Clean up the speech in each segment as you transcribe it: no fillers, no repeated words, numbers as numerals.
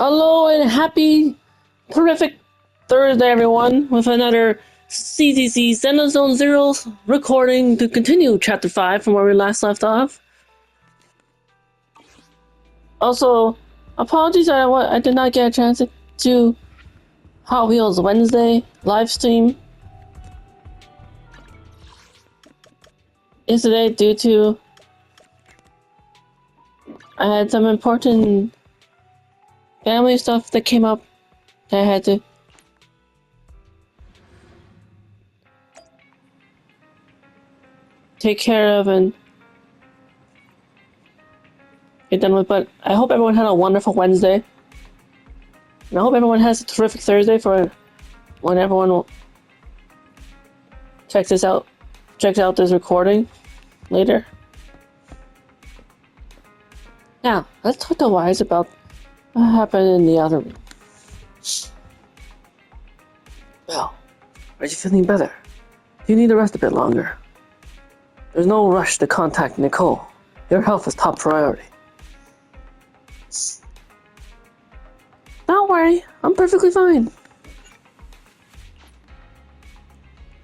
Hello and happy, terrific Thursday, everyone, with another Zzz Zenless recording to continue Chapter 5 from where we last left off. Also, apologies, I did not get a chance to do Hot Wheels Wednesday live stream yesterday due to I had some important family stuff that came up that I had to take care of and get done with, but I hope everyone had a wonderful Wednesday. And I hope everyone has a terrific Thursday for when everyone checks out this recording later. Now, let's talk to Wise about what happened in the other room. Well, are you feeling better? Do you need to rest a bit longer? There's no rush to contact Nicole. Your health is top priority. Don't worry, I'm perfectly fine.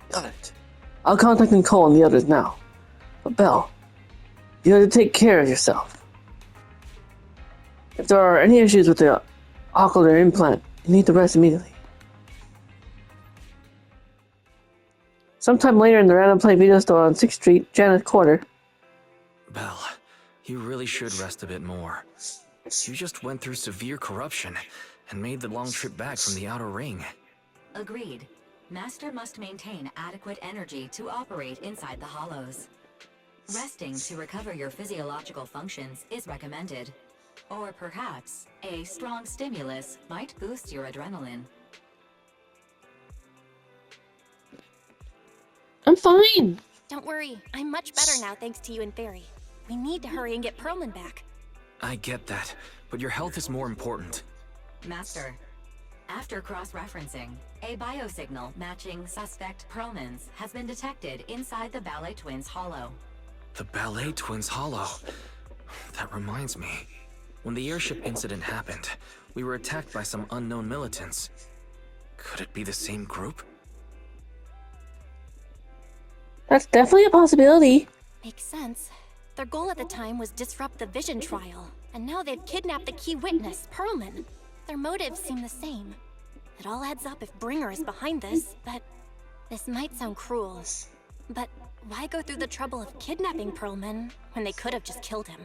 Got it. I'll contact Nicole and the others now. But Belle, you have to take care of yourself. If there are any issues with the ocular implant, you need to rest immediately. Sometime later in the Random Play video store on 6th Street, Janet's Quarter. Belle, you really should rest a bit more. You just went through severe corruption and made the long trip back from the outer ring. Agreed. Master must maintain adequate energy to operate inside the hollows. Resting to recover your physiological functions is recommended. Or perhaps, a strong stimulus might boost your adrenaline. I'm fine! Don't worry, I'm much better now thanks to you and Fairy. We need to hurry and get Perlman back. I get that, but your health is more important. Master, after cross-referencing, a biosignal matching suspect Perlman's has been detected inside the Ballet Twins hollow. The Ballet Twins hollow? That reminds me. When the airship incident happened, we were attacked by some unknown militants. Could it be the same group? That's definitely a possibility. Makes sense. Their goal at the time was disrupt the Vision trial, and now they've kidnapped the key witness, Perlman. Their motives seem the same. It all adds up if Bringer is behind this, but this might sound cruel. But why go through the trouble of kidnapping Perlman when they could have just killed him?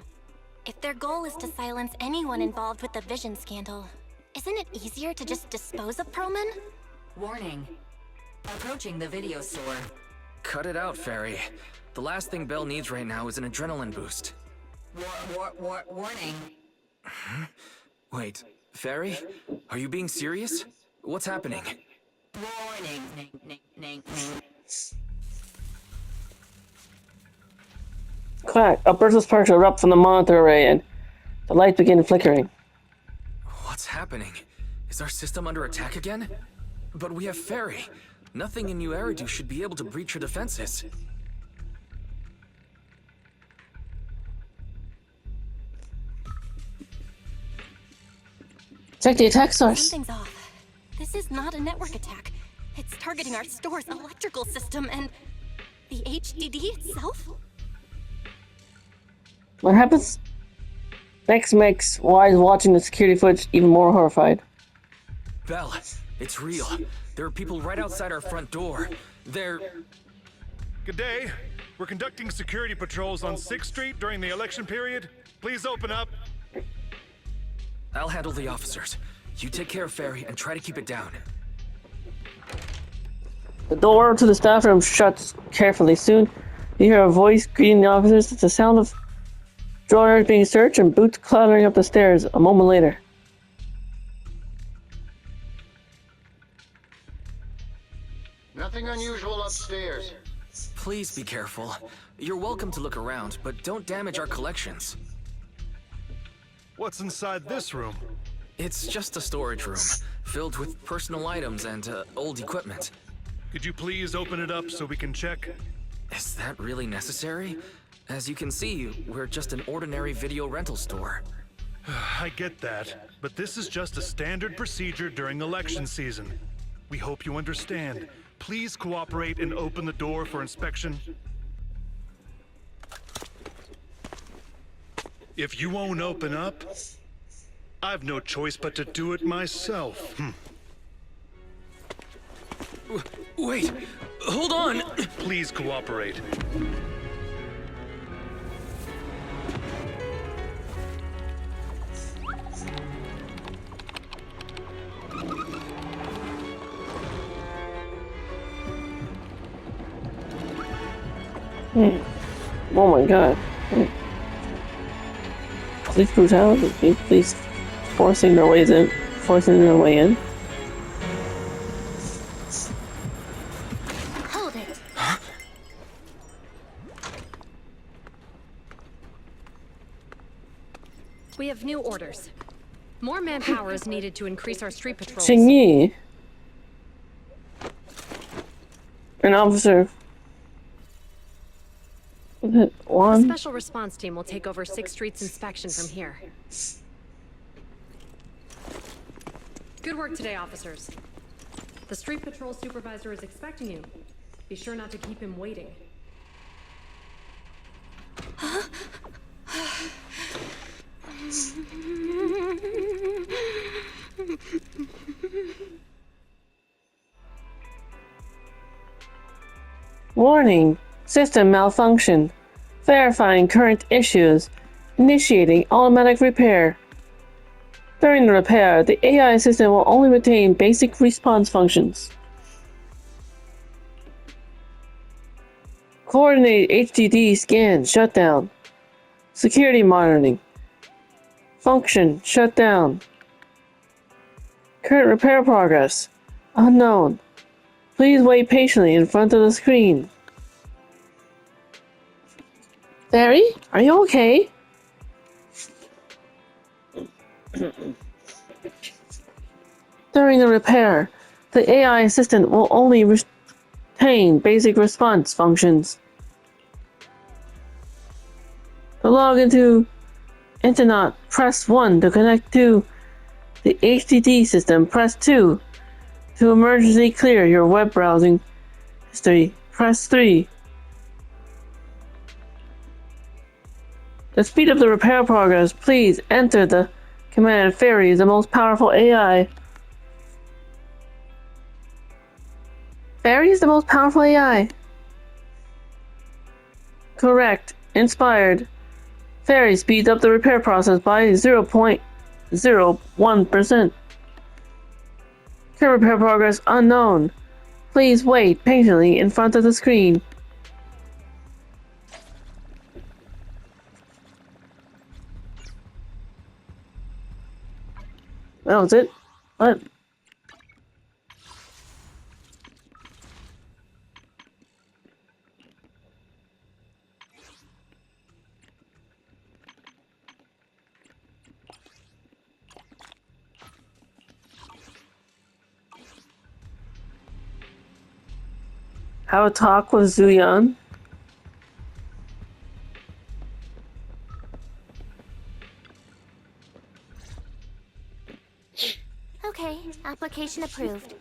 If their goal is to silence anyone involved with the Vision scandal, isn't it easier to just dispose of Perlman? Warning. Approaching the video store. Cut it out, Fairy. The last thing Belle needs right now is an adrenaline boost. Warning. Wait, Fairy? Are you being serious? What's happening? Warning. Quack, a burst of sparks erupt from the monitor array and the lights begin flickering. What's happening? Is our system under attack again? But we have Fairy. Nothing in New Eridu should be able to breach her defenses. Check the attack source. Something's off. This is not a network attack. It's targeting our store's electrical system and the HDD itself? What happens next makes Wise watching the security footage even more horrified. Belle, it's real. There are people right outside our front door. They're... Good day. We're conducting security patrols on 6th Street during the election period. Please open up. I'll handle the officers. You take care of Fairy and try to keep it down. The door to the staff room shuts carefully. Soon, you hear a voice greeting the officers. It's the sound of drawers being searched and boots clattering up the stairs a moment later. Nothing unusual upstairs. Please be careful. You're welcome to look around, but don't damage our collections. What's inside this room? It's just a storage room, filled with personal items and old equipment. Could you please open it up so we can check? Is that really necessary? As you can see, we're just an ordinary video rental store. I get that, but this is just a standard procedure during election season. We hope you understand. Please cooperate and open the door for inspection. If you won't open up, I've no choice but to do it myself. Wait, hold on! Please cooperate. Oh my god. Police brutality. Police forcing their way in. Hold it. We have new orders. More manpower is needed to increase our street patrols. Qingyi. An officer. The One. special response team will take over 6th Street's inspection from here. Good work today, officers. The street patrol supervisor is expecting you. Be sure not to keep him waiting. Warning. System malfunction. Verifying current issues. Initiating automatic repair. During the repair, the AI system will only retain basic response functions. Coordinate HDD scan shutdown. Security monitoring. Function shut down. Current repair progress unknown. Please wait patiently in front of the screen. Barry, are you okay? During the repair, the AI assistant will only retain basic response functions. To log into Internet, press 1 to connect to the HDD system. Press 2 to emergency clear your web browsing history. Press 3. To speed up the repair progress, please enter the command Fairy is the most powerful AI. Fairy is the most powerful AI. Correct. Inspired. Fairy speeds up the repair process by 0.01%. Current repair progress unknown. Please wait patiently in front of the screen. That was it? What? Have a talk with Zuyan. Okay, application approved.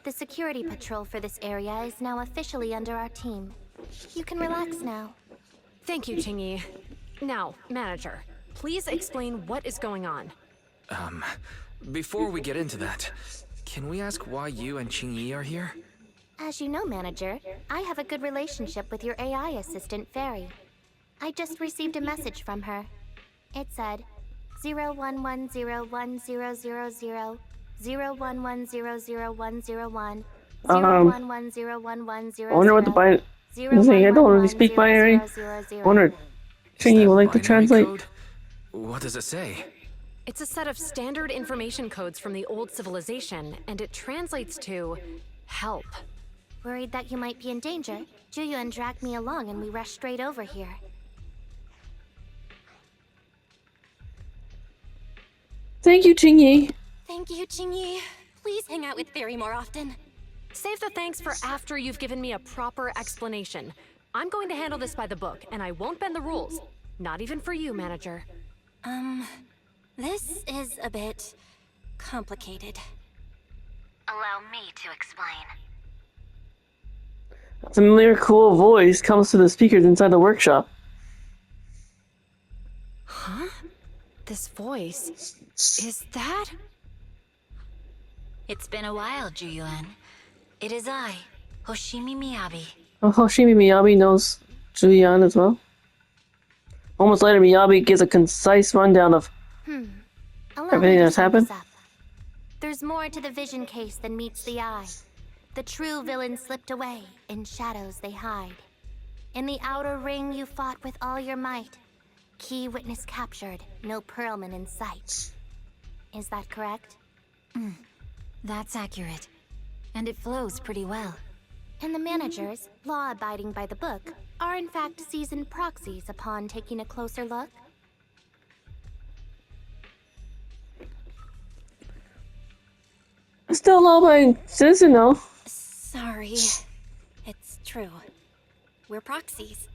The security patrol for this area is now officially under our team. You can relax now. Thank you, Qingyi. Now, manager, please explain what is going on. Before we get into that, can we ask why you and Qingyi are here? As you know, manager, I have a good relationship with your AI assistant, Fairy. I just received a message from her. It said, 01101000, 01100101, I wonder what the binary. I don't really speak binary. I wonder, Qingyi would like to Binary translate. code? What does it say? It's a set of standard information codes from the old civilization, and it translates to help. Worried that you might be in danger, Juyun dragged me along and we rushed straight over here. Thank you, Qingyi. Thank you, Qingyi. Please hang out with Fairy more often. Save the thanks for after you've given me a proper explanation. I'm going to handle this by the book, and I won't bend the rules. Not even for you, manager. This is a bit complicated. Allow me to explain. A familiar, cool voice comes to the speakers inside the workshop. Huh? This voice. Is that? It's been a while, Juyuan. It is I, Hoshimi Miyabi. Oh, Hoshimi Miyabi knows Julian as well. Moments later, Miyabi gives a concise rundown of Allow everything me to that's sum happened. this up. There's more to the vision case than meets the eye. The true villain slipped away, in shadows they hide. In the outer ring you fought with all your might. Key witness captured, no Perlman in sight. Is that correct? That's accurate. And it flows pretty well. And the managers, law-abiding by the book, are in fact seasoned proxies upon taking a closer look? Still law abiding citizen though. Sorry. It's true. We're proxies.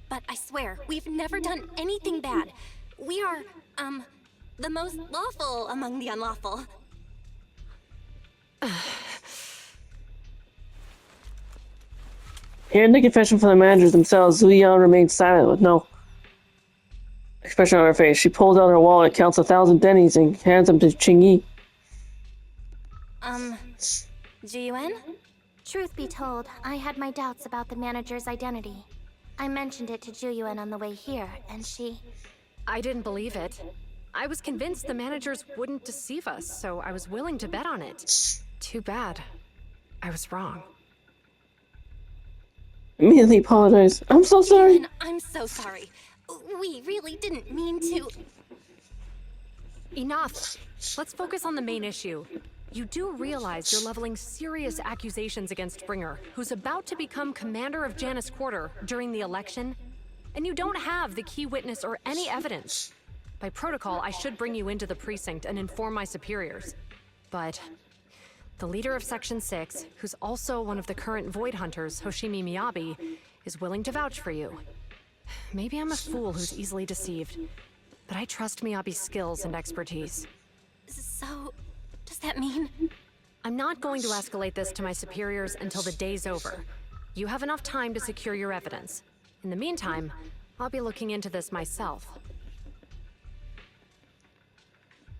But I swear, we've never done anything bad. We are, the most lawful among the unlawful. Hearing the confession from the managers themselves, Zuyan remains silent with no expression on her face. She pulls out her wallet, counts 1,000 dennies, and hands them to Qingyi. Jiyuan? Truth be told, I had my doubts about the manager's identity. I mentioned it to Juyuan on the way here, and she... I didn't believe it. I was convinced the managers wouldn't deceive us, so I was willing to bet on it. Too bad. I was wrong. Immediately apologize. I'm so sorry. Jiyuan, I'm so sorry. We really didn't mean to... Enough! Let's focus on the main issue. You do realize you're leveling serious accusations against Bringer, who's about to become commander of Janus Quarter during the election? And you don't have the key witness or any evidence. By protocol, I should bring you into the precinct and inform my superiors. But the leader of Section 6, who's also one of the current Void Hunters, Hoshimi Miyabi, is willing to vouch for you. Maybe I'm a fool who's easily deceived, but I trust Miyabi's skills and expertise. So... does that mean... I'm not going to escalate this to my superiors until the day's over. You have enough time to secure your evidence. In the meantime, I'll be looking into this myself.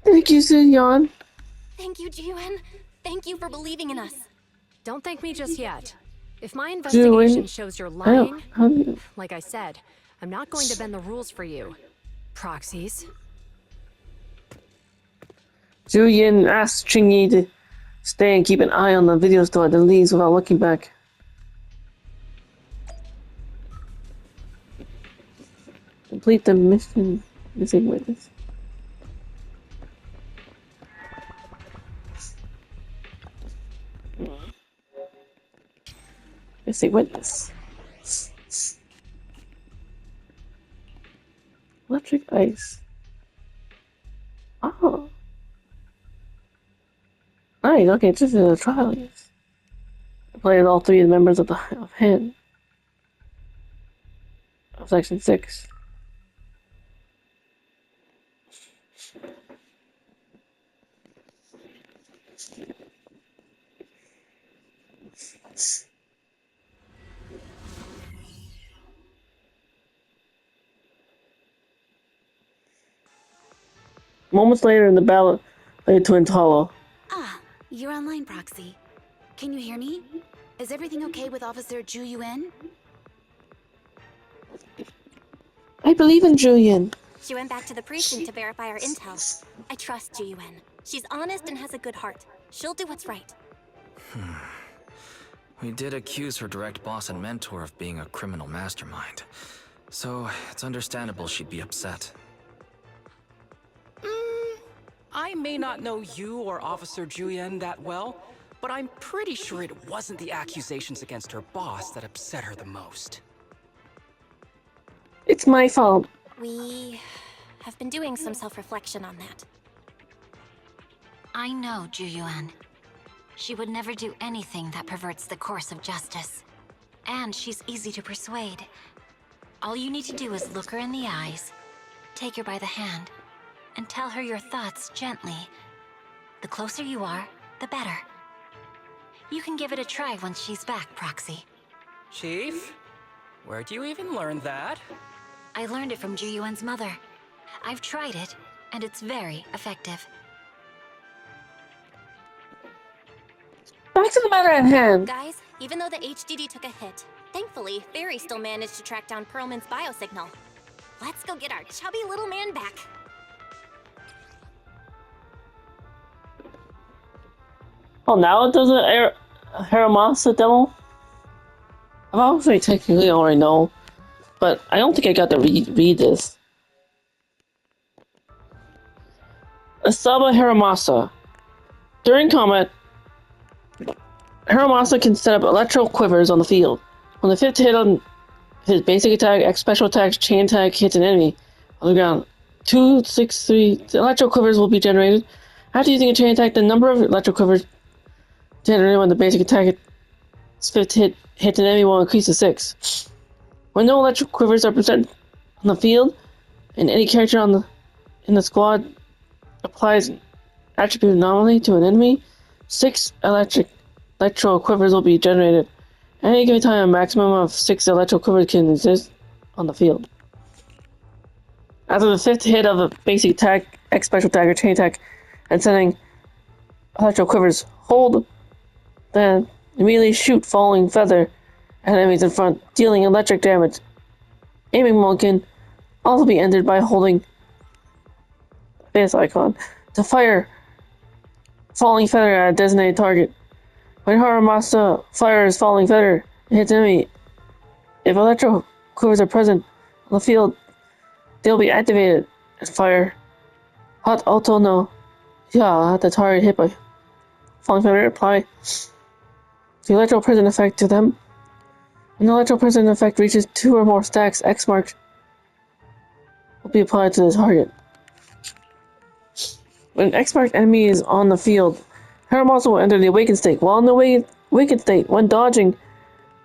Thank you, Zuyan. Thank you, Jiyuan. Thank you for believing in us. Don't thank me just yet. If my investigation shows you're lying, like I said, I'm not going to bend the rules for you. Proxies. Julian asks Qingyi to stay and keep an eye on the video store, then leaves without looking back. Complete the mission. Missing witness. Missing witness. Electric ice. Oh. Nice, okay, this is a trial, yes. I played all three of the members of the HEN of Section 6. Moments later in the battle, lay Twins Hollow. You're online, Proxy. Can you hear me? Is everything okay with Officer Juyuan? I believe in Julian. She went back to the precinct to verify our intel. I trust Jiyuan. She's honest and has a good heart. She'll do what's right. We did accuse her direct boss and mentor of being a criminal mastermind. So, it's understandable she'd be upset. I may not know you or Officer Julian that well, but I'm pretty sure it wasn't the accusations against her boss that upset her the most. It's my fault. We have been doing some self-reflection on that. I know Juyuan. She would never do anything that perverts the course of justice. And she's easy to persuade. All you need to do is look her in the eyes, take her by the hand, and tell her your thoughts gently. The closer you are, the better. You can give it a try once she's back, Proxy. Chief? Where'd you even learn that? I learned it from Juyuan's mother. I've tried it, and it's very effective. Back to the matter at hand. Guys, even though the HDD took a hit, thankfully, Fairy still managed to track down Perlman's biosignal. Let's go get our chubby little man back. Oh, now it does a Haramasa demo? I've obviously technically already know, but I don't think I got to read this. Asaba Haramasa. During combat, Haramasa can set up electro quivers on the field. When the fifth hit on his basic attack, special attack, chain attack hits an enemy on the ground, 2, 6, 3 electro quivers will be generated. After using a chain attack, the number of electro quivers generated when the basic attack fifth hits an enemy will increase to 6. When no electric quivers are present on the field, and any character in the squad applies an attribute anomaly to an enemy, 6 electro quivers will be generated. At any given time, a maximum of 6 electro quivers can exist on the field. After the fifth hit of a basic attack, special attack, or chain attack, and sending electro quivers, hold, then immediately shoot falling feather at enemies in front, dealing electric damage. Aiming mode can also be ended by holding this icon to fire falling feather at a designated target. When Haramasa fires falling feather and hits enemy, if electro quivers are present on the field, they'll be activated and fire Hot Auto no Ya at the target hit by falling feather. Apply the electro prison effect to them. When the electro prison effect reaches 2 or more stacks, X mark will be applied to the target. When an X marked enemy is on the field, Haramasa will enter the awakened state. While in the awakened state, when dodging,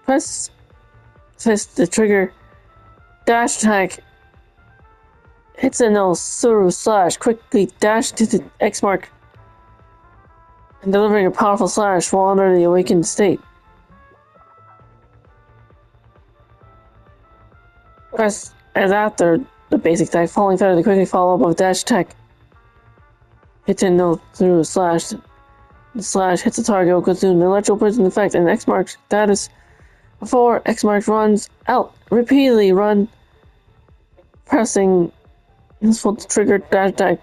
press the trigger dash attack. Hits a no Suru slash. Quickly dash to the X mark and delivering a powerful slash while under the awakened state. Press as after the basic attack, falling feather to quickly follow up with dash attack. Hits a no through slash. The slash hits the target will consume the electro prison effect and X marks status before X marks runs out. Repeatedly run, pressing this will trigger dash attack.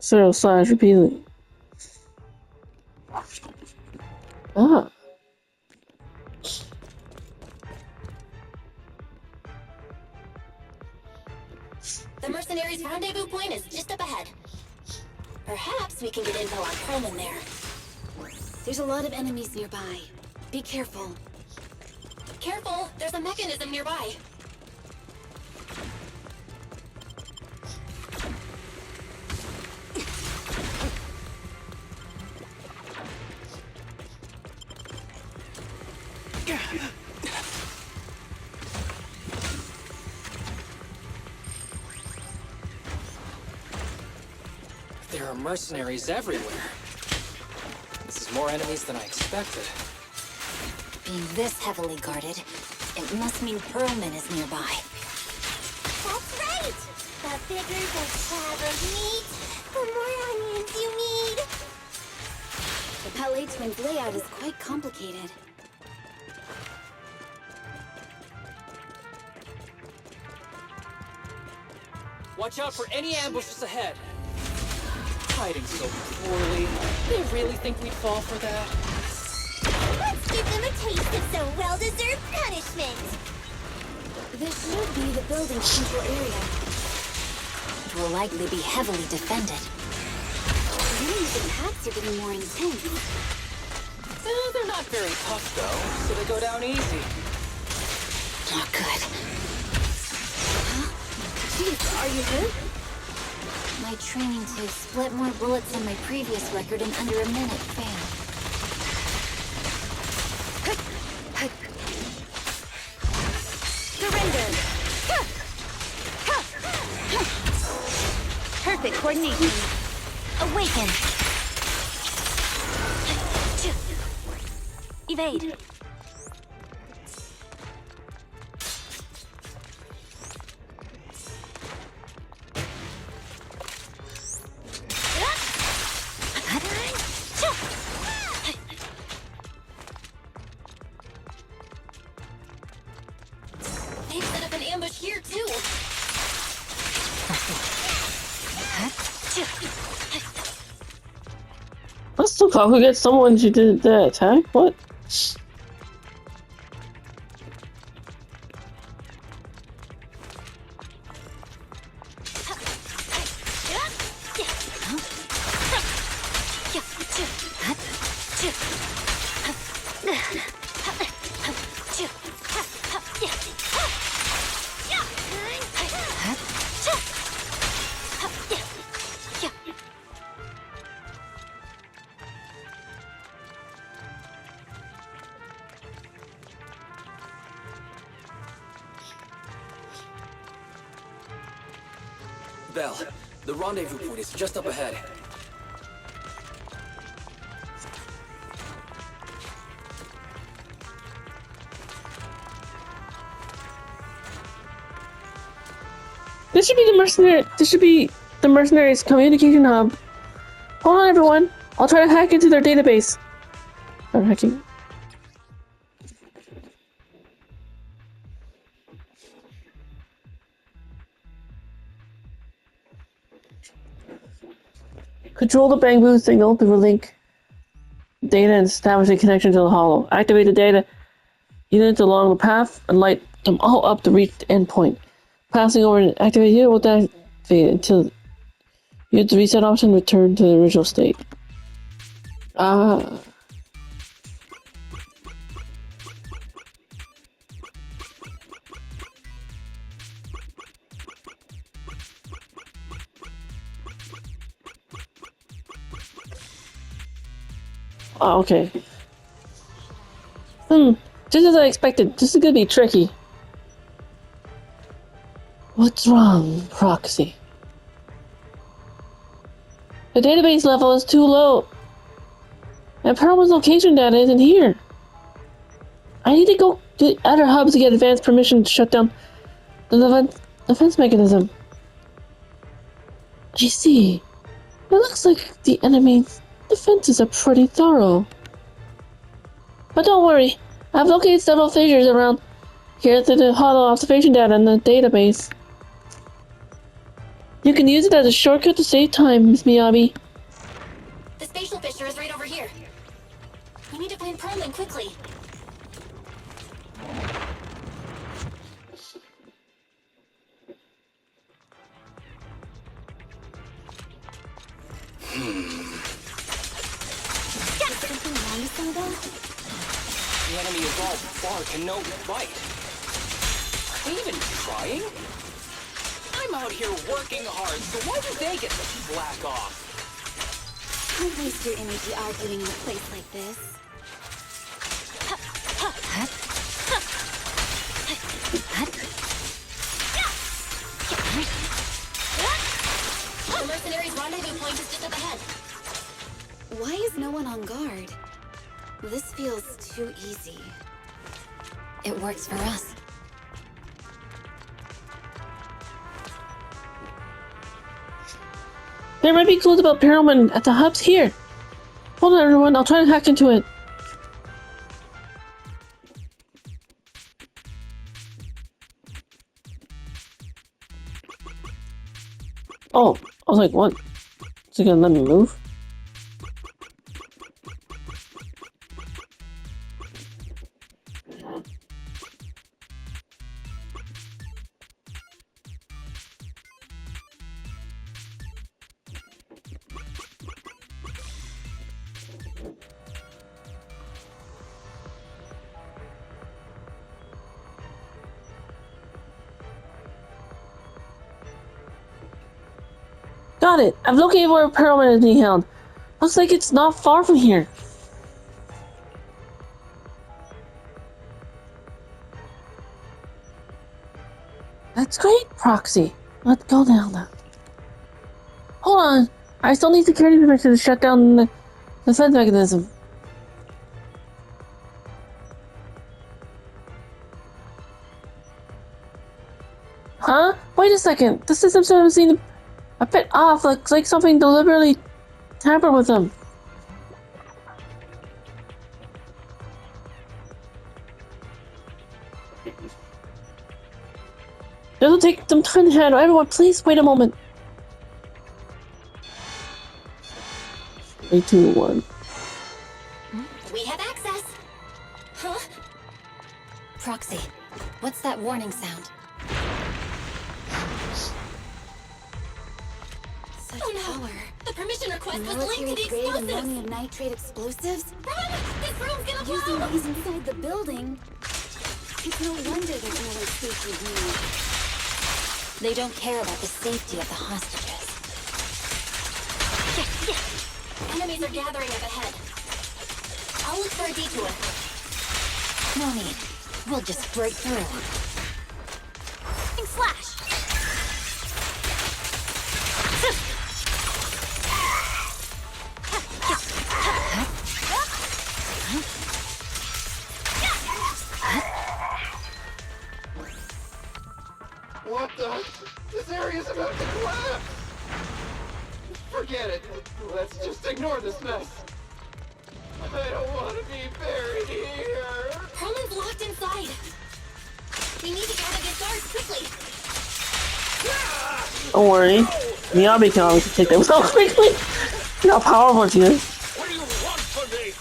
Zero slash repeatedly. Ah. The mercenaries' rendezvous point is just up ahead. Perhaps we can get intel on Perlman there. There's a lot of enemies nearby. Be careful. Careful, there's a mechanism nearby. There are mercenaries everywhere. This is more enemies than I expected. Being this heavily guarded, it must mean Perlman is nearby. That's right! The bigger the slab of meat, the more onions you need! The Palais Twins layout is quite complicated. Watch out for any ambushes ahead. Hiding so poorly. They really think we'd fall for that? Let's give them a taste of some well-deserved punishment! This should be the building's central area. It will likely be heavily defended. The enemies' attacks are getting more intense. They're not very tough though, so they go down easy. Not good. Huh? Chief, are you hurt? My training to split more bullets than my previous record in under a minute failed. Surrender! Domination. Awaken. Evade. They've set up an ambush here too. Let's look how who gets someone who did that attack. What? Belle, the rendezvous point is just up ahead. This should be the mercenary. This should be the mercenaries' communication hub. Hold on, everyone. I'll try to hack into their database. Start hacking. Control the bamboo signal to relink data and establish a connection to the hollow. Activate the data units along the path and light them all up to reach the endpoint. Passing over and activate here will activate until you hit the reset option and return to the original state. Oh, okay. Just as I expected, this is gonna be tricky. What's wrong, Proxy? The database level is too low. And Perlman's location data isn't here. I need to go to the other hubs to get advanced permission to shut down the defense mechanism. I see. It looks like the enemy's defenses are pretty thorough. But don't worry, I've located several fissures around here through the hollow observation data in the database. You can use it as a shortcut to save time, Miss Miyabi. The spatial fissure is right over here. We need to find Perlman quickly. Something wrong with Soda? The enemy evolved far to no bite. Are they even trying? I'm out here working hard, so why do they get to slack off? Don't waste your energy arguing in a place like this. The mercenaries' rendezvous point is just up ahead. Why is no one on guard? This feels too easy. It works for us. There might be clues about Perlman at the hubs here. Hold on, everyone. I'll try to hack into it. Oh, I was like, what? Is it gonna let me move? Got it! I've located where Perlman is being held. Looks like it's not far from here. That's great, Proxy. Let's go down now. Hold on. I still need security permission to shut down the defense mechanism. Huh? Wait a second. The system still seems a bit off, like something deliberately tampered with them. It'll take some time to handle. Everyone, please wait a moment. 3, 2, 1. We have access. Huh? Proxy, what's that warning sound? Such power. The permission request was linked to Military the grade explosives! ammonium nitrate explosives? Run! This room's gonna Using blow! these inside the building? It's no wonder there's no escape with me. They don't care about the safety of the hostages. Enemies are gathering up ahead. I'll look for a detour. No need. We'll just break through. Slash! What the? This area's about to collapse! Forget it. Let's just ignore this mess. I don't want to be buried here. Perlman's locked inside. We need to gather his guards quickly. Don't worry. Miyabi can always take them so quickly. Look how powerful she is. What do you want from me?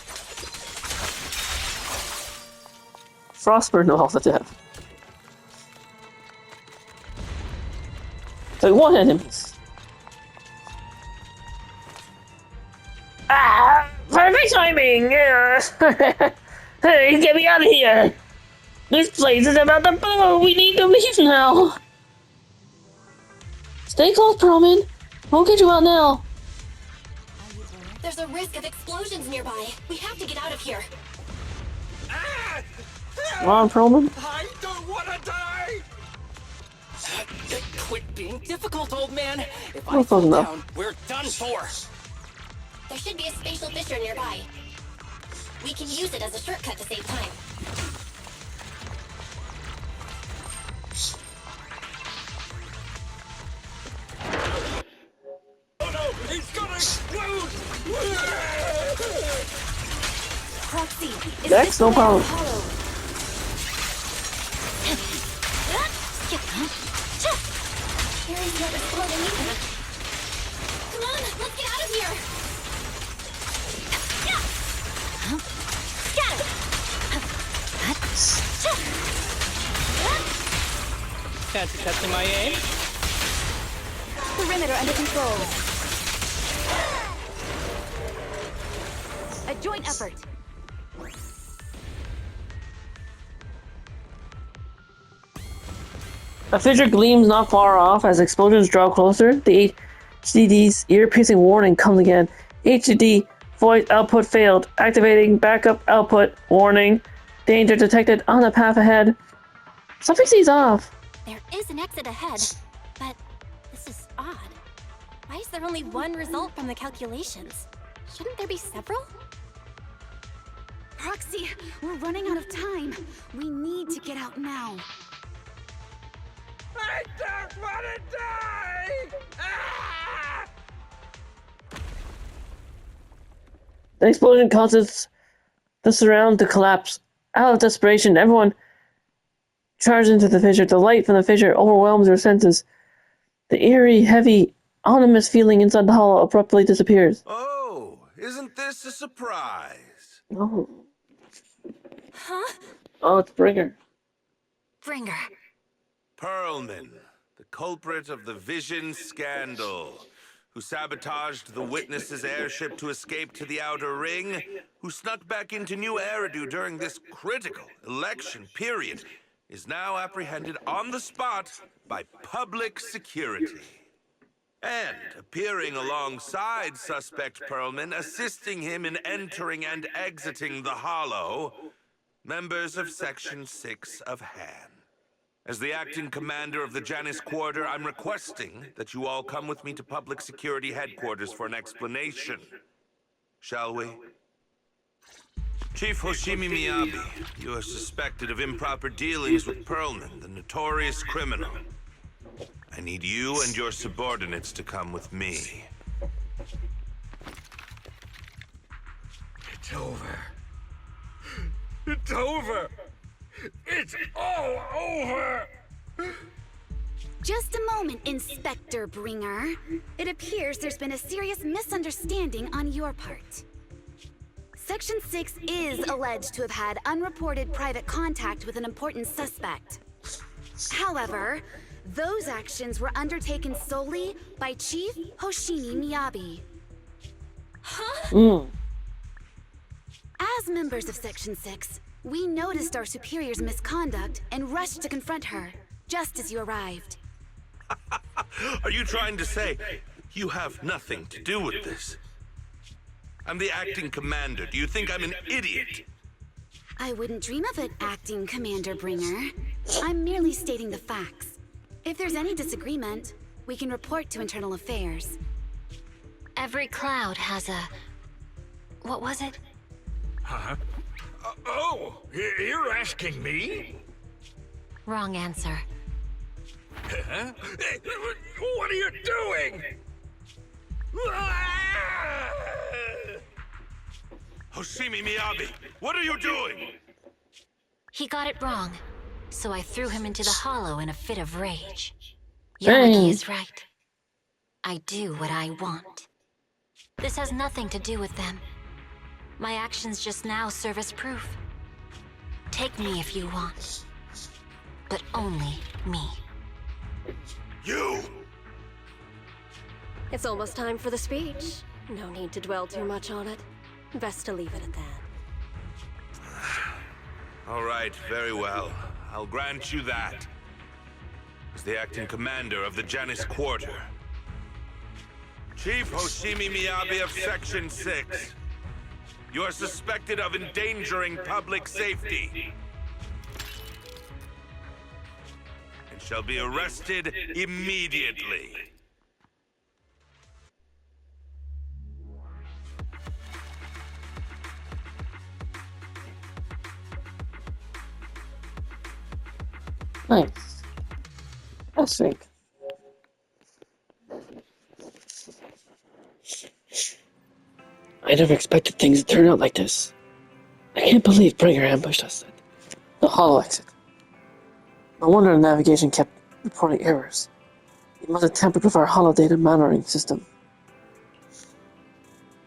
Frostburn knows how to have. It's like one enemies. Ah! Perfect timing! Hey, get me out of here! This place is about to blow! We need to leave now! Stay close, Perlman. We'll get you out now. There's a risk of explosions nearby. We have to get out of here. Come on, Perlman. I don't want to die! Quit being difficult, old man. If I Well, fall enough. down, we're done for. There should be a spatial fissure nearby. We can use it as a shortcut to save time. Oh no, it's gonna explode! Proxy, is Dex, this no way or problem. hollow? Area's not exploding either. Come on, let's get out of here! Fancy testing my aim? Perimeter under control. A joint effort. A fissure gleams not far off as explosions draw closer. The HDD's ear-piercing warning comes again. HDD voice output failed. Activating backup output warning. Danger detected on the path ahead. Something seems off. There is an exit ahead, but this is odd. Why is there only one result from the calculations? Shouldn't there be several? Proxy, we're running out of time. We need to get out now. I don't want to die! Ah! The explosion causes the surround to collapse. Out of desperation, everyone charges into the fissure. The light from the fissure overwhelms their senses. The eerie, heavy, ominous feeling inside the hollow abruptly disappears. Oh, isn't this a surprise? Oh. Huh? Oh, it's Bringer. Bringer. Perlman, the culprit of the Vision scandal, who sabotaged the Witness's airship to escape to the Outer Ring, who snuck back into New Eridu during this critical election period, is now apprehended on the spot by public security. And appearing alongside suspect Perlman, assisting him in entering and exiting the Hollow, members of Section 6 of Han. As the acting commander of the Janus Quarter, I'm requesting that you all come with me to Public Security Headquarters for an explanation. Shall we? Chief Hoshimi Miyabi, you are suspected of improper dealings with Perlman, the notorious criminal. I need you and your subordinates to come with me. It's over. It's over! It's all over! Just a moment, Inspector Bringer. It appears there's been a serious misunderstanding on your part. Section 6 is alleged to have had unreported private contact with an important suspect. However, those actions were undertaken solely by Chief Hoshimi Miyabi. Mm. As members of Section 6, we noticed our superior's misconduct and rushed to confront her, just as you arrived. Are you trying to say you have nothing to do with this? I'm the acting commander. Do you think I'm an idiot? I wouldn't dream of it, Acting Commander Bringer. I'm merely stating the facts. If there's any disagreement, we can report to Internal Affairs. Every cloud has a... what was it? Huh? Oh, you're asking me? Wrong answer. Huh? What are you doing? Hoshimi Miyabi, what are you doing? He got it wrong, so I threw him into the hollow in a fit of rage. Dang. Yamagi is right. I do what I want. This has nothing to do with them. My actions just now serve as proof. Take me if you want. But only me. You! It's almost time for the speech. No need to dwell too much on it. Best to leave it at that. All right, very well. I'll grant you that. As the acting commander of the Janus Quarter. Chief Hoshimi Miyabi of Section 6. You are suspected of endangering public safety. And shall be arrested immediately. Nice. That's sick. I never expected things to turn out like this. I can't believe Bringer ambushed us at the hollow exit. No wonder the navigation kept reporting errors. He must have tampered with our hollow data monitoring system.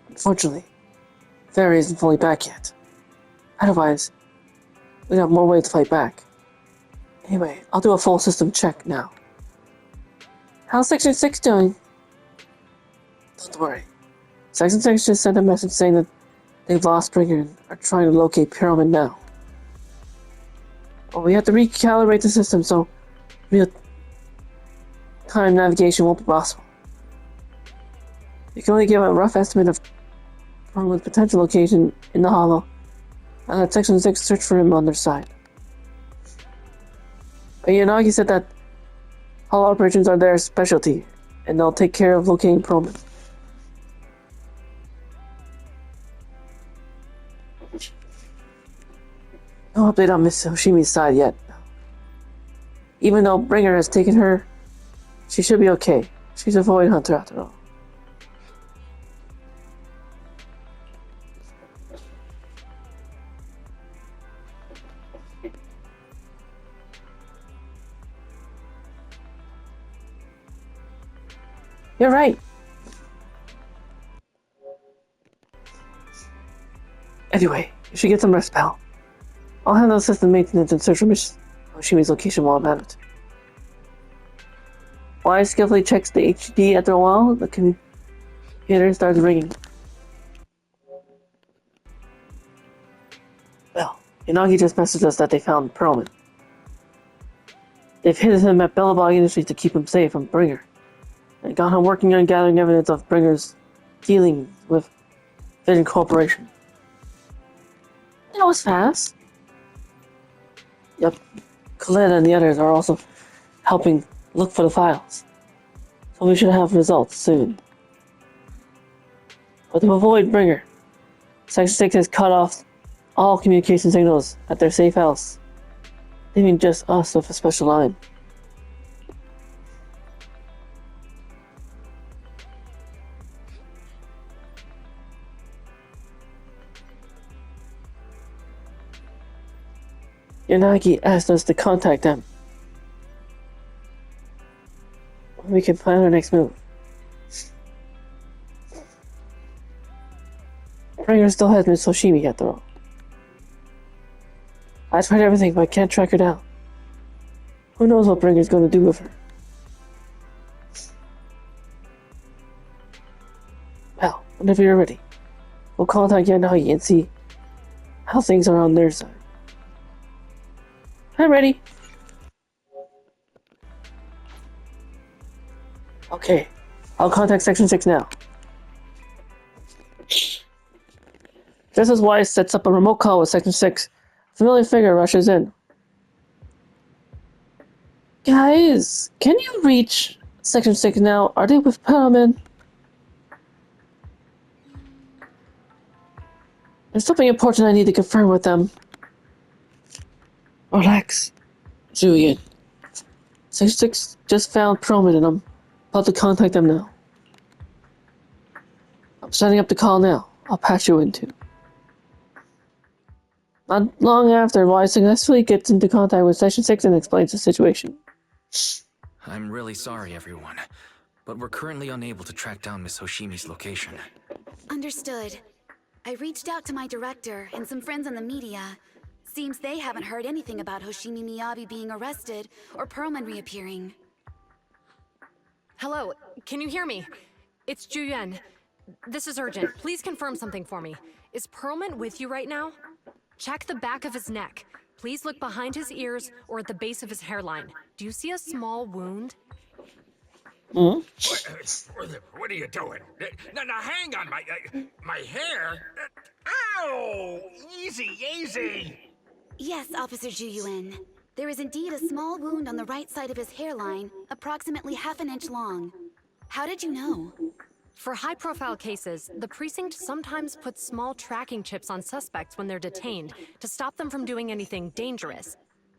Unfortunately, Fairy isn't fully back yet. Otherwise, we'd have more way to fight back. Anyway, I'll do a full system check now. How's Section 6 doing? Don't worry. Section 6 just sent a message saying that they've lost Bringer and are trying to locate Pyramid now. Well, we have to recalibrate the system, so real-time navigation won't be possible. You can only give a rough estimate of Pyramid's potential location in the hollow, and let Section 6 search for him on their side. But Yanagi said that hollow operations are their specialty, and they'll take care of locating Pyramid. No update on Miss Hoshimi's side yet. Even though Bringer has taken her, she should be okay. She's a void hunter after all. You're right. Anyway, you should get some rest, pal. I'll handle system maintenance and search for Miss Hoshimi's location while I'm at it. While I skillfully checks the HDD after a while, the computer starts ringing. Well, Yanagi just messaged us that they found Perlman. They've hidden him at Bellabog Industries to keep him safe from Bringer, and got him working on gathering evidence of Bringer's dealing with Vision Corporation. That was fast. Yep. Coletta and the others are also helping look for the files. So we should have results soon. But to avoid Bringer, Section 6 has cut off all communication signals at their safe house, leaving just us with a special line. Yanagi asked us to contact them. We can plan our next move. Bringer still has Miss Hoshimi after all. I tried everything, but I can't track her down. Who knows what Bringer's going to do with her? Well, whenever you're ready, we'll contact Yanagi and see how things are on their side. I'm ready. Okay, I'll contact Section 6 now. Just as Wise sets up a remote call with Section 6, a familiar figure rushes in. Guys, can you reach Section 6 now? Are they with Perlman? There's something important I need to confirm with them. Relax, Julian. Section 6 just found Perlman and I'm about to contact them now. I'm setting up the call now. I'll patch you in too. Not long after, Wise successfully gets into contact with Section 6 and explains the situation. I'm really sorry, everyone, but we're currently unable to track down Miss Hoshimi's location. Understood. I reached out to my director and some friends in the media. Seems they haven't heard anything about Hoshimi Miyabi being arrested or Perlman reappearing. Hello, can you hear me? It's Juyen. This is urgent. Please confirm something for me. Is Perlman with you right now? Check the back of his neck. Please look behind his ears or at the base of his hairline. Do you see a small wound? What are you doing? Now hang on, my hair. Ow! Easy, easy. Yes, Officer Juyuin. There is indeed a small wound on the right side of his hairline, approximately half an inch long. How did you know? For high-profile cases, the precinct sometimes puts small tracking chips on suspects when they're detained to stop them from doing anything dangerous.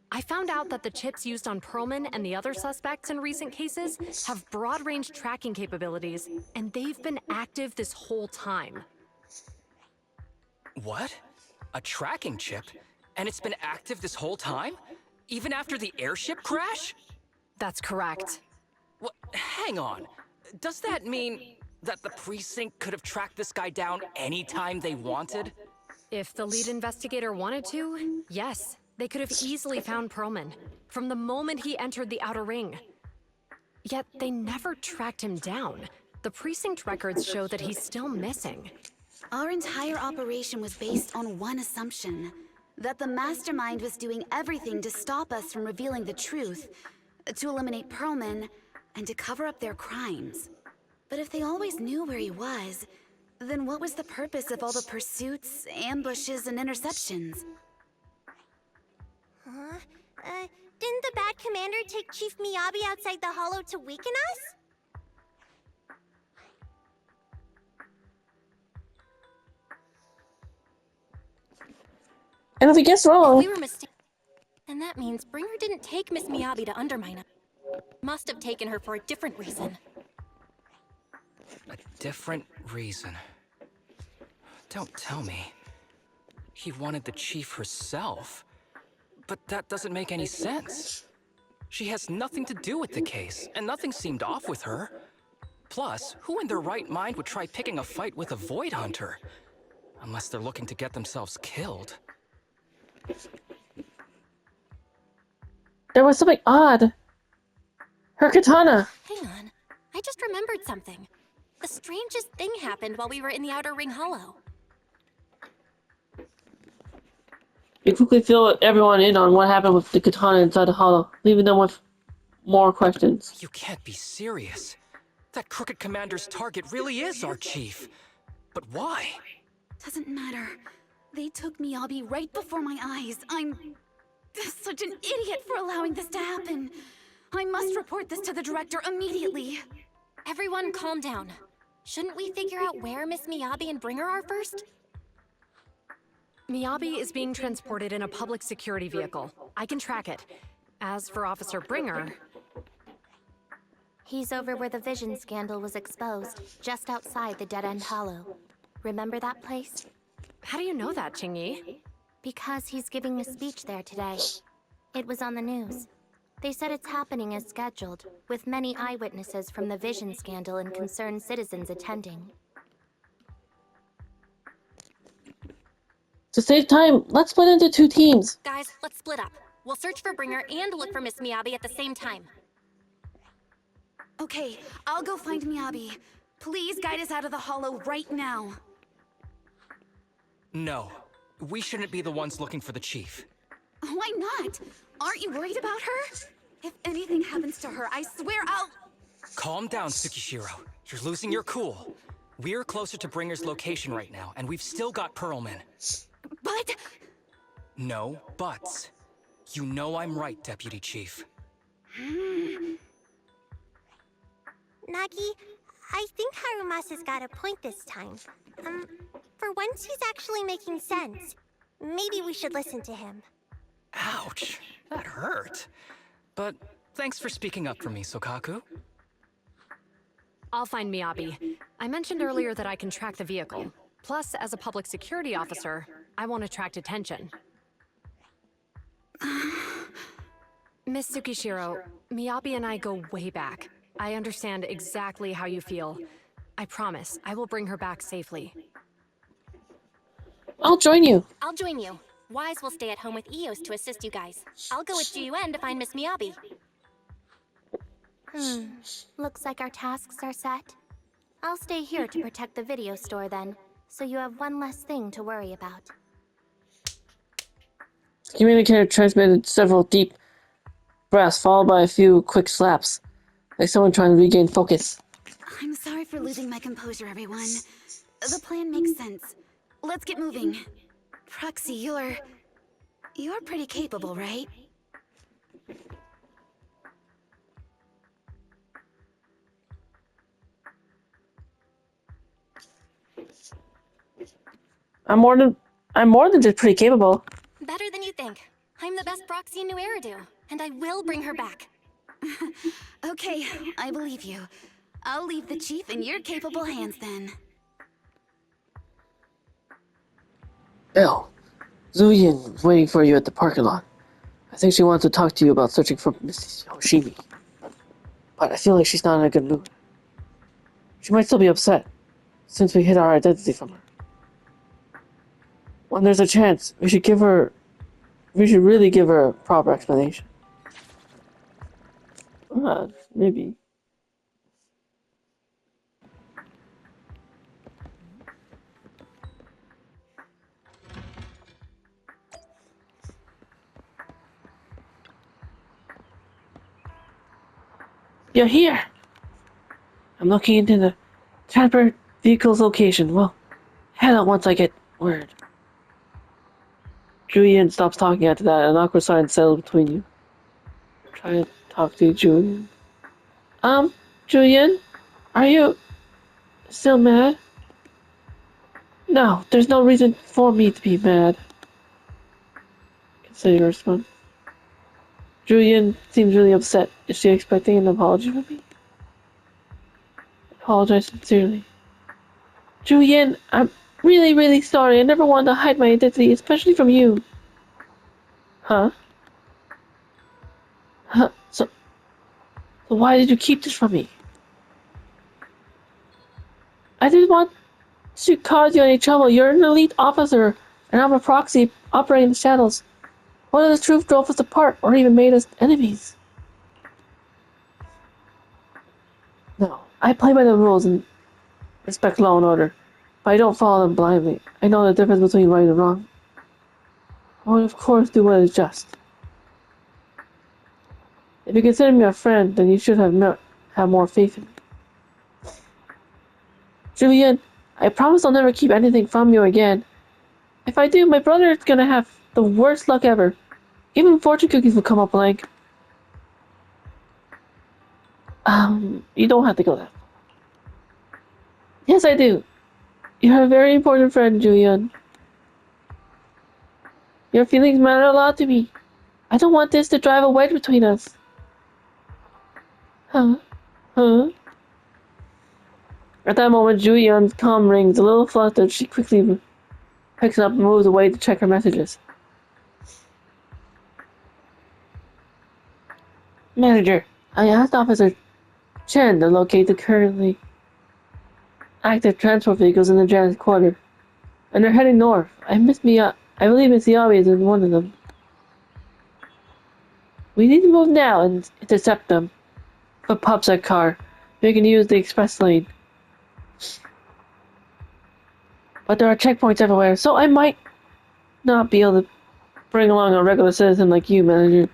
I found out that the chips used on Perlman and the other suspects in recent cases have broad-range tracking capabilities, and they've been active this whole time. What? A tracking chip? And it's been active this whole time? Even after the airship crash? That's correct. What? Hang on. Does that mean that the precinct could have tracked this guy down anytime they wanted? If the lead investigator wanted to, yes. They could have easily found Perlman from the moment he entered the outer ring. Yet they never tracked him down. The precinct records show that he's still missing. Our entire operation was based on one assumption. That the mastermind was doing everything to stop us from revealing the truth, to eliminate Perlman, and to cover up their crimes. But if they always knew where he was, then what was the purpose of all the pursuits, ambushes, and interceptions? Didn't the bad commander take Chief Miyabi outside the hollow to weaken us? And if he gets wrong... We were mistaken. And that means Bringer didn't take Miss Miyabi to undermine us. Must have taken her for a different reason. A different reason? Don't tell me. He wanted the chief herself. But that doesn't make any sense. She has nothing to do with the case, and nothing seemed off with her. Plus, who in their right mind would try picking a fight with a Void Hunter? Unless they're looking to get themselves killed. There was something odd. Her katana. Hang on. I just remembered something. The strangest thing happened while we were in the Outer Ring Hollow. You quickly fill everyone in on what happened with the katana inside the hollow, leaving them with more questions. You can't be serious. That crooked commander's target really is our chief. But why? Doesn't matter. They took Miyabi right before my eyes. Such an idiot for allowing this to happen. I must report this to the director immediately. Everyone calm down. Shouldn't we figure out where Miss Miyabi and Bringer are first? Miyabi is being transported in a public security vehicle. I can track it. As for Officer Bringer... He's over where the vision scandal was exposed, just outside the Dead End Hollow. Remember that place? How do you know that, Qingyi? Because he's giving a speech there today. It was on the news. They said it's happening as scheduled, with many eyewitnesses from the vision scandal and concerned citizens attending. To save time, let's split into 2 teams. Guys, let's split up. We'll search for Bringer and look for Miss Miyabi at the same time. Okay, I'll go find Miyabi. Please guide us out of the hollow right now. No. We shouldn't be the ones looking for the chief. Why not? Aren't you worried about her? If anything happens to her, I swear I'll... Calm down, Tsukishiro. You're losing your cool. We're closer to Bringer's location right now, and we've still got Pearlman. But... No buts. You know I'm right, Deputy Chief. Nagi, I think Harumasa's got a point this time. For once he's actually making sense. Maybe we should listen to him. Ouch, that hurt. But thanks for speaking up for me, Sokaku. I'll find Miyabi. I mentioned earlier that I can track the vehicle. Plus, as a public security officer, I won't attract attention. Miss Tsukishiro, Miyabi and I go way back. I understand exactly how you feel. I promise, I will bring her back safely. I'll join you. I'll join you. Wise will stay at home with Eos to assist you guys. I'll go with GUN to find Miss Miyabi. Looks like our tasks are set. I'll stay here to protect the video store then, so you have one less thing to worry about. The communicator transmitted several deep breaths, followed by a few quick slaps, like someone trying to regain focus. I'm sorry for losing my composure, everyone. The plan makes sense. Let's get moving. Proxy, you're pretty capable, right? I'm more than just pretty capable. Better than you think. I'm the best proxy in New Eridu, and I will bring her back. Okay, I believe you. I'll leave the chief in your capable hands then. Bill, Zuyin waiting for you at the parking lot. I think she wants to talk to you about searching for Mrs. Hoshimi. But I feel like she's not in a good mood. She might still be upset, since we hid our identity from her. When there's a chance, we should really give her a proper explanation. Maybe. You're here! I'm looking into the transport vehicle's location. Well, head out once I get word. Julian stops talking after that. An awkward silence settles between you. Try to talk to Julian. Julian? Are you still mad? No, there's no reason for me to be mad. Consider your response. Julian seems really upset. Is she expecting an apology from me? Apologize sincerely. Julian, I'm really, really sorry. I never wanted to hide my identity, especially from you. Huh? So why did you keep this from me? I didn't want to cause you any trouble. You're an elite officer, and I'm a proxy operating in the shadows. What if the truth drove us apart, or even made us enemies? No, I play by the rules and respect law and order, but I don't follow them blindly. I know the difference between right and wrong. I would of course do what is just. If you consider me a friend, then you should have more faith in me. Julian, I promise I'll never keep anything from you again. If I do, my brother is gonna have the worst luck ever. Even fortune cookies will come up like, you don't have to go there. Yes, I do. You're a very important friend, Julian. Your feelings matter a lot to me. I don't want this to drive a wedge between us. Huh? At that moment, Julian's comm rings. A little flustered, she quickly picks it up and moves away to check her messages. Manager, I asked Officer Chen to locate the currently active transport vehicles in the Janus Quarter, and they're heading north. I believe Miss Yabi is in one of them. We need to move now and intercept them. But Pop's that car. We can use the express lane. But there are checkpoints everywhere, so I might not be able to bring along a regular citizen like you, Manager.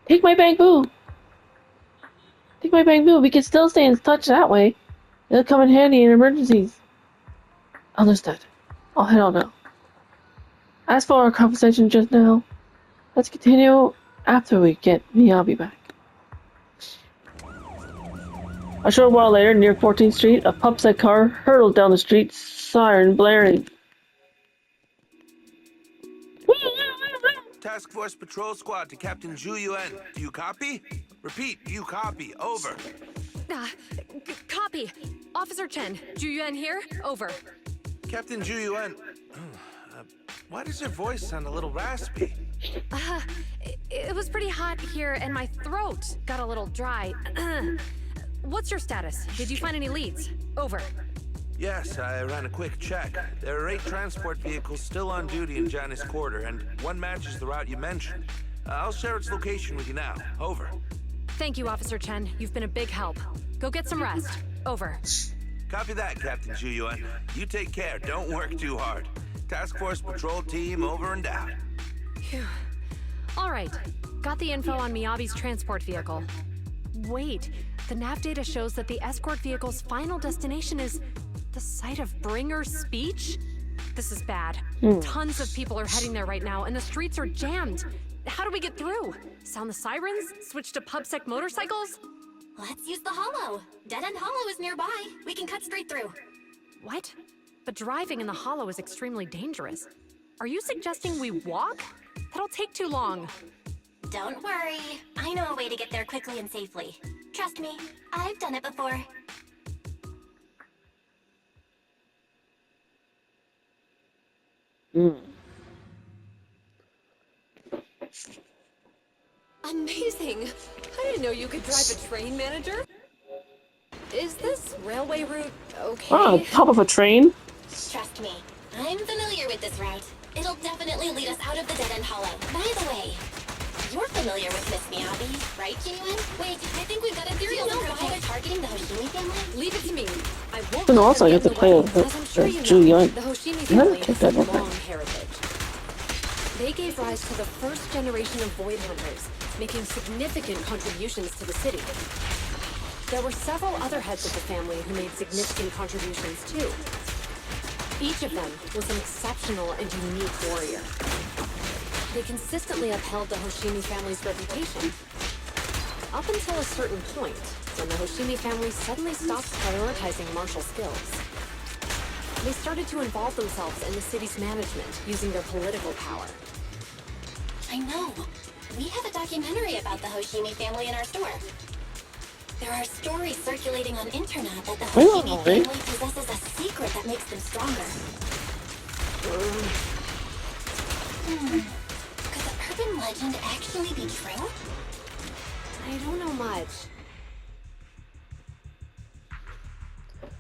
Take my bamboo! We can still stay in touch that way. It'll come in handy in emergencies. Understood. I'll head on now. As for our conversation just now, let's continue after we get Miyabi back. A short while later, near 14th Street, a pupset car hurtled down the street, siren blaring. Task Force Patrol Squad to Captain Zhu Yuan. Do you copy? Repeat, do you copy? Over. Copy. Officer Chen, Zhu Yuan here. Over. Captain Zhu Yuan. Why does your voice sound a little raspy? It was pretty hot here and my throat got a little dry. What's your status? Did you find any leads? Over. Yes, I ran a quick check. There are 8 transport vehicles still on duty in Janus Quarter, and one matches the route you mentioned. I'll share its location with you now. Over. Thank you, Officer Chen. You've been a big help. Go get some rest. Over. Copy that, Captain Zhu Yuan. You take care. Don't work too hard. Task Force Patrol Team over and out. Phew. All right. Got the info on Miyabi's transport vehicle. Wait. The nav data shows that the escort vehicle's final destination is the site of Bringer's speech? This is bad. Tons of people are heading there right now, and the streets are jammed. How do we get through? Sound the sirens? Switch to PubSec motorcycles? Let's use the hollow. Dead End Hollow is nearby. We can cut straight through. What? But driving in the hollow is extremely dangerous. Are you suggesting we walk? That'll take too long. Don't worry. I know a way to get there quickly and safely. Trust me, I've done it before. Amazing! I didn't know you could drive a train, Manager. Is this railway route okay? Oh, top of a train? Trust me, I'm familiar with this route. It'll definitely lead us out of the Dead End Hollow. By the way, you're familiar with Miss Miyabi, right, Genuine? Wait, I think we've got a theory. Do you know why they're targeting the Hoshimi family? Leave it to me. I won't. And also, I get to play with Zhu Yuan. The Hoshimi family has a long heritage. They gave rise to the first generation of Void Hunters, making significant contributions to the city. There were several other heads of the family who made significant contributions too. Each of them was an exceptional and unique warrior. They consistently upheld the Hoshimi family's reputation. Up until a certain point, when the Hoshimi family suddenly stopped prioritizing martial skills. They started to involve themselves in the city's management, using their political power. I know. We have a documentary about the Hoshimi family in our store. There are stories circulating on internet that the Hoshimi family possesses a secret that makes them stronger. Could the urban legend actually be true? I don't know much.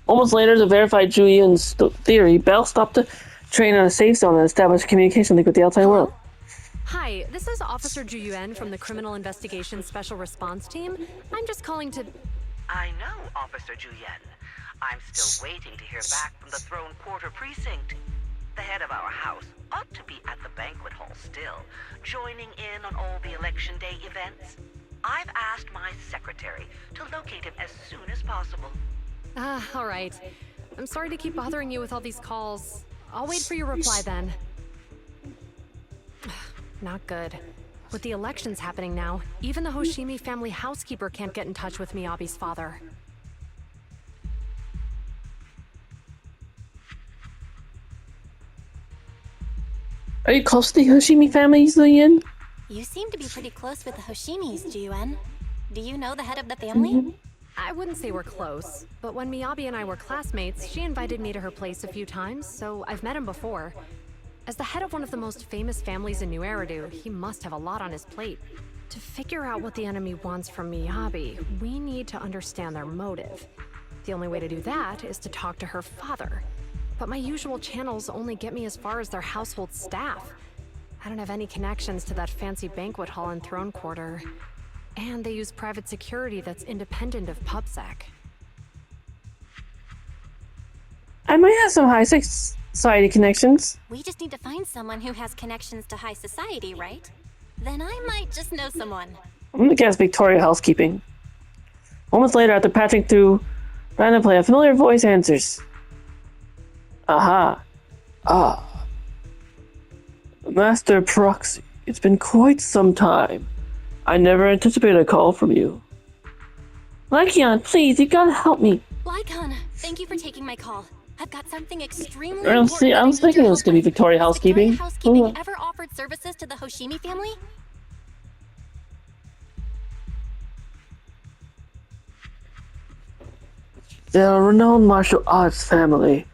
Moments later, to verify Julian's theory, Belle stopped the train on a safe zone and established a communication link with the outside world. Hi, this is Officer Zhu Yuan from the Criminal Investigations Special Response Team. I'm just calling to... I know, Officer Zhu Yuan. I'm still waiting to hear back from the Throne Quarter Precinct. The head of our house ought to be at the banquet hall still, joining in on all the Election Day events. I've asked my secretary to locate him as soon as possible. all right. I'm sorry to keep bothering you with all these calls. I'll wait for your reply then. not good. With the elections happening now, even the Hoshimi family housekeeper can't get in touch with Miyabi's father. Are you close to the Hoshimi family, Zuyen? You seem to be pretty close with the Hoshimis, Jiyuan. Do you know the head of the family? I wouldn't say we're close, but when Miyabi and I were classmates, she invited me to her place a few times, so I've met him before. As the head of one of the most famous families in New Eridu, he must have a lot on his plate. To figure out what the enemy wants from Miyabi, we need to understand their motive. The only way to do that is to talk to her father. But my usual channels only get me as far as their household staff. I don't have any connections to that fancy banquet hall and throne quarter. And they use private security that's independent of PubSec. I might have some high society connections. We just need to find someone who has connections to high society, right? Then I might just know someone. I'm gonna guess Victoria Housekeeping. Moments later, after patching through random play, a familiar voice answers. Aha. Ah. Master Proxy, it's been quite some time. I never anticipated a call from you. Lycion, please, you gotta help me. Lycon, thank you for taking my call. I've got something extremely I important. see, I was thinking it was gonna be Victoria Housekeeping. Victoria Housekeeping ever offered services to the Hoshimi family? They're a renowned martial arts family.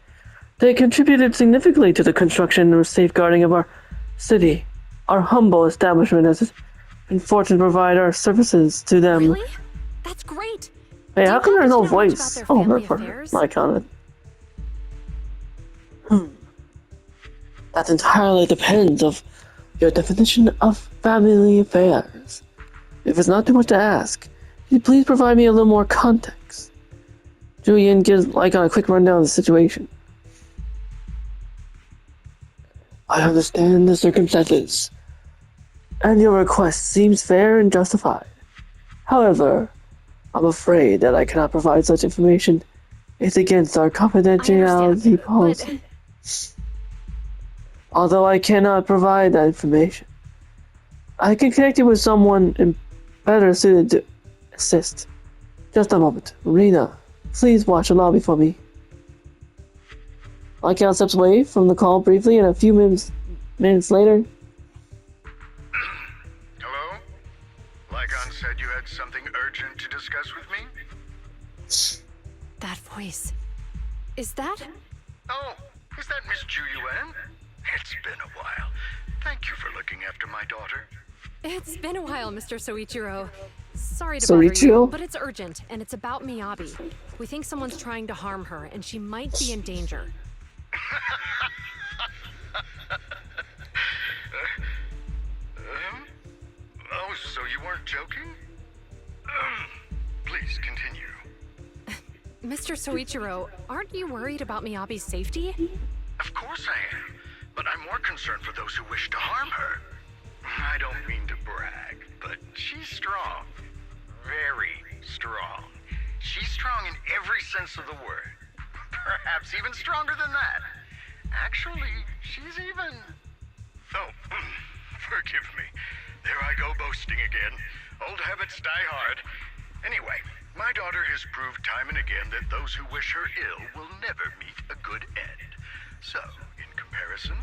They contributed significantly to the construction and safeguarding of our city. Our humble establishment has been fortunate to provide our services to them. Really? That's great. Hey, how come there's no voice? Much Oh, about their for family affairs? my comment. That entirely depends of your definition of family affairs. If it's not too much to ask, can you please provide me a little more context? Julian gives Lycon a quick rundown of the situation. I understand the circumstances, and your request seems fair and justified. However, I'm afraid that I cannot provide such information. It's against our confidentiality policy. Although I cannot provide that information, I can connect you with someone better suited to assist. Just a moment. Rena, please watch the lobby for me. Lycon steps away from the call briefly, and a few minutes later... Hello? Lycon said you had something urgent to discuss with me? That voice. Is that? Oh, is that Miss Juyuan? It's been a while. Thank you for looking after my daughter. It's been a while, Mr. Soichiro. Sorry to bother you, but it's urgent, and it's about Miyabi. We think someone's trying to harm her, and she might be in danger. Oh, so you weren't joking? Please continue. Mr. Soichiro, aren't you worried about Miyabi's safety? Of course I am, but I'm more concerned for those who wish to harm her. I don't mean to brag, but she's strong. Very strong. She's strong in every sense of the word. Perhaps even stronger than that. Actually, she's even... Oh, forgive me. There I go boasting again. Old habits die hard. Anyway, my daughter has proved time and again that those who wish her ill will never meet a good end. So, in comparison,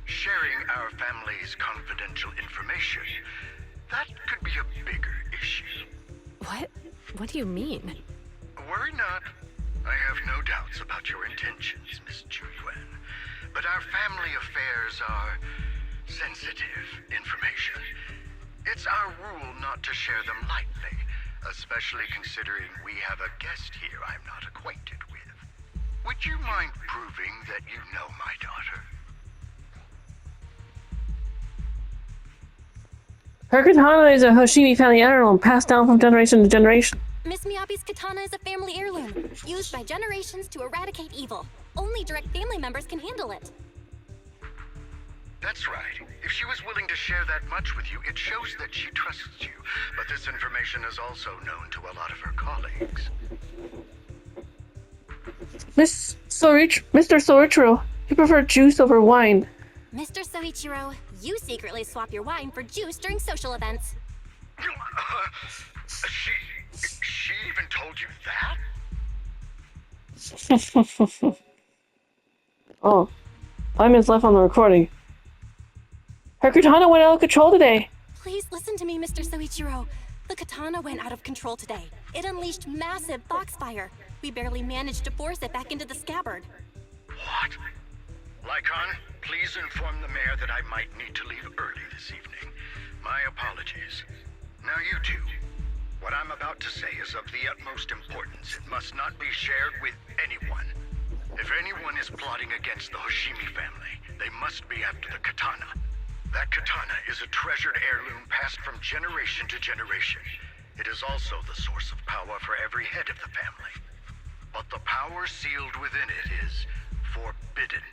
sharing our family's confidential information, that could be a bigger issue. What? What do you mean? Worry not. I have no doubts about your intentions, Miss Juyuan. But our family affairs are sensitive information. It's our rule not to share them lightly, especially considering we have a guest here I'm not acquainted with. Would you mind proving that you know my daughter? Her katana is a Hoshimi family heirloom passed down from generation to generation. Miss Miyabi's katana is a family heirloom, used by generations to eradicate evil. Only direct family members can handle it. That's right. If she was willing to share that much with you, it shows that she trusts you. But this information is also known to a lot of her colleagues. Mr. Soichiro, you prefer juice over wine. Mr. Soichiro, you secretly swap your wine for juice during social events. She even told you that? Oh, 5 minutes left on the recording. Her katana went out of control today. Please listen to me, Mr. Soichiro. The katana went out of control today. It unleashed massive foxfire. We barely managed to force it back into the scabbard. What? Lycon, please inform the mayor that I might need to leave early this evening. My apologies. Now you two. What I'm about to say is of the utmost importance. It must not be shared with anyone. If anyone is plotting against the Hoshimi family, they must be after the katana. That katana is a treasured heirloom passed from generation to generation. It is also the source of power for every head of the family. But the power sealed within it is forbidden.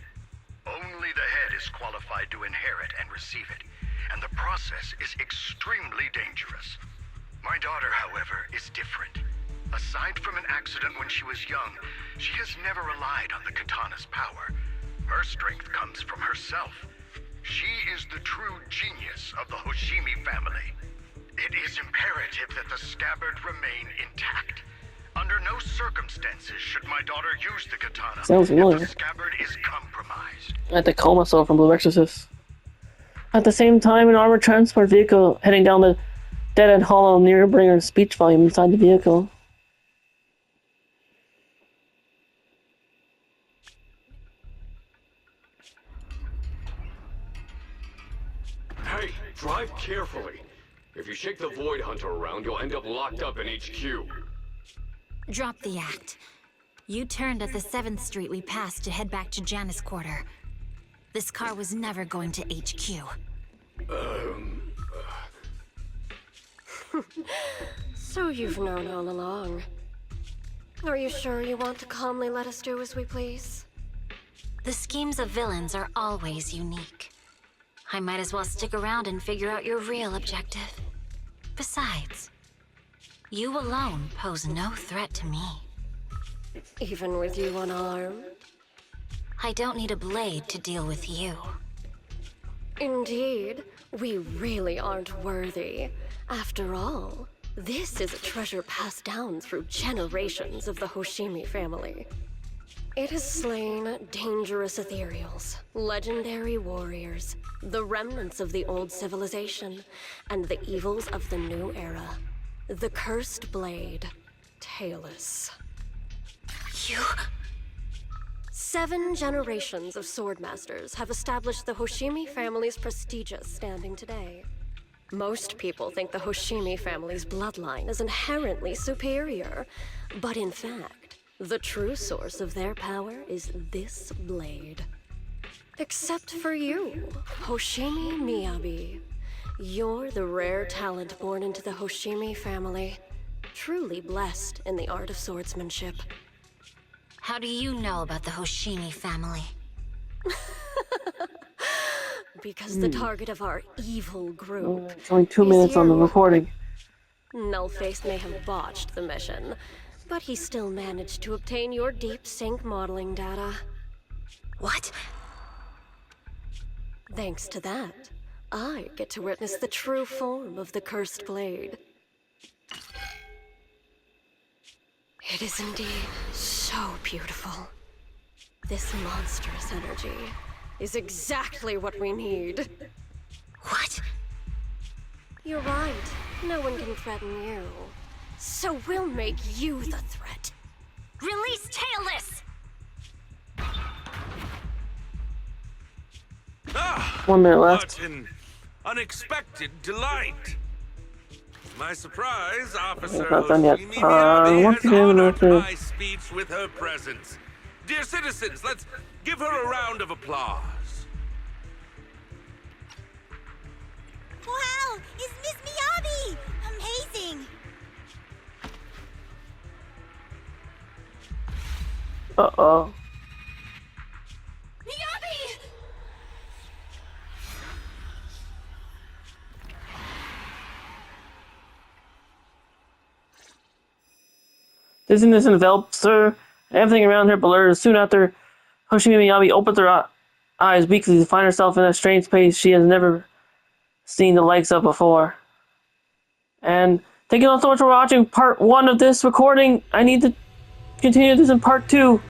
Only the head is qualified to inherit and receive it, and the process is extremely dangerous. My daughter, however, is different. Aside from an accident when she was young, she has never relied on the katana's power. Her strength comes from herself. She is the true genius of the Hoshimi family. It is imperative that the scabbard remain intact. Under no circumstances should my daughter use the katana. Sounds familiar. If the scabbard is compromised. I had to call myself from Blue Exorcist. At the same time, an armored transport vehicle heading down the dead-end hollow near Bringer's speech volume inside the vehicle. Hey, drive carefully. If you shake the Void Hunter around, you'll end up locked up in HQ. Drop the act. You turned at the 7th Street we passed to head back to Janus Quarter. This car was never going to HQ. So you've known all along. Are you sure you want to calmly let us do as we please? The schemes of villains are always unique. I might as well stick around and figure out your real objective. Besides, you alone pose no threat to me. Even with you unarmed? I don't need a blade to deal with you. Indeed, we really aren't worthy. After all, this is a treasure passed down through generations of the Hoshimi family. It has slain dangerous ethereals, legendary warriors, the remnants of the old civilization, and the evils of the new era. The cursed blade, Tailless. You... 7 generations of swordmasters have established the Hoshimi family's prestigious standing today. Most people think the Hoshimi family's bloodline is inherently superior, but in fact, the true source of their power is this blade. Except for you, Hoshimi Miyabi. You're the rare talent born into the Hoshimi family, truly blessed in the art of swordsmanship. How do you know about the Hoshimi family? Because the target of our evil group It's only 2 minutes on the recording. Nullface may have botched the mission, but he still managed to obtain your deep sync modeling data. What? Thanks to that, I get to witness the true form of the cursed blade. It is indeed so beautiful. This monstrous energy is exactly what we need. What? You're right. No one can threaten you. So we'll make you the threat. Release Tailless! 1 minute left. What an unexpected delight. My surprise, Officer Not done yet. Hoshimi Miyabi Once has again, honored okay. my speech with her presence. Dear citizens, let's give her a round of applause. Wow! It's Miss Miyabi! Amazing! Uh-oh. Miyabi! Dizziness envelops her. Everything around her blurs. Soon after, Hoshimi Miyabi opens her eyes weakly to find herself in a strange space she has never seen the likes of before. And thank you all so much for watching part 1 of this recording. I need to continue this in part 2.